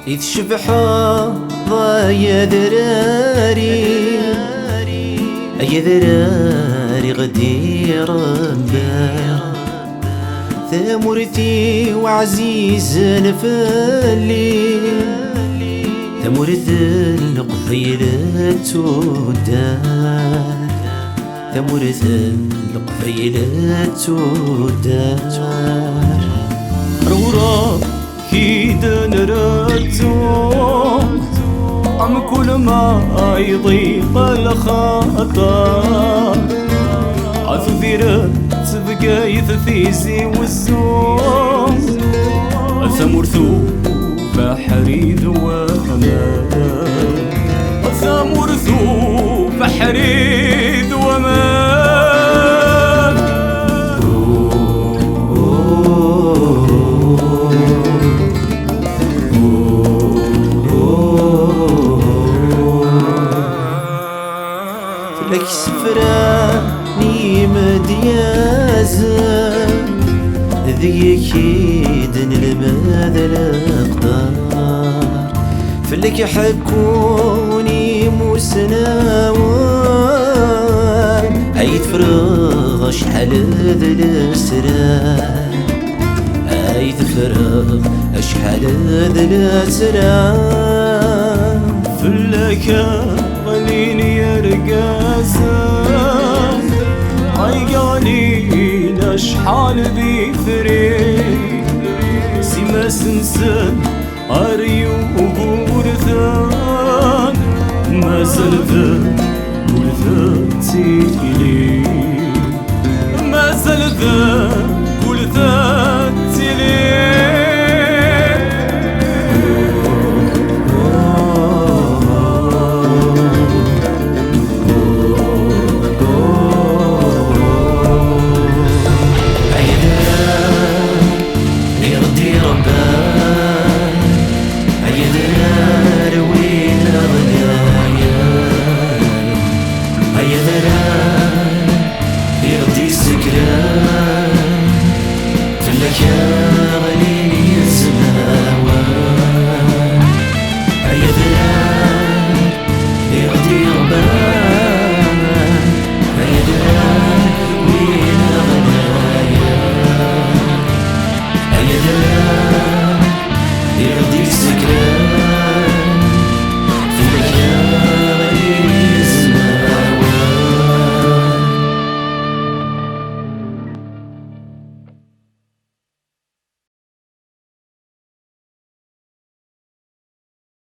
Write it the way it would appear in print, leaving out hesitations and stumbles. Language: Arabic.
إذ شبحة يا ذراري يا ذراري غدي ربا ثمرتي وعزيز نفلي ثمرت القفيلة تودار ثمرت القفيلة تودار رورا كيدا نردو عم كل ما يضيق الخطر عثذيرة تبقى يثثيزي والزوم ثمرثو بحري ذوامان ثمرثو بحري ذوامان لك سفراني مديازة ذي كيدن الماذا الأقدار فلك يحكوني مسناوان عيد فرغ شحال ذا الأسرار عيد فرغ شحال ذا الأسرار فلك قليني يا رقاسة عيقالي شحال بيفريد سما سنسان عريو وبورثان ما زلذان بورثان تيلي ما زلذان بورثان تيلي ربا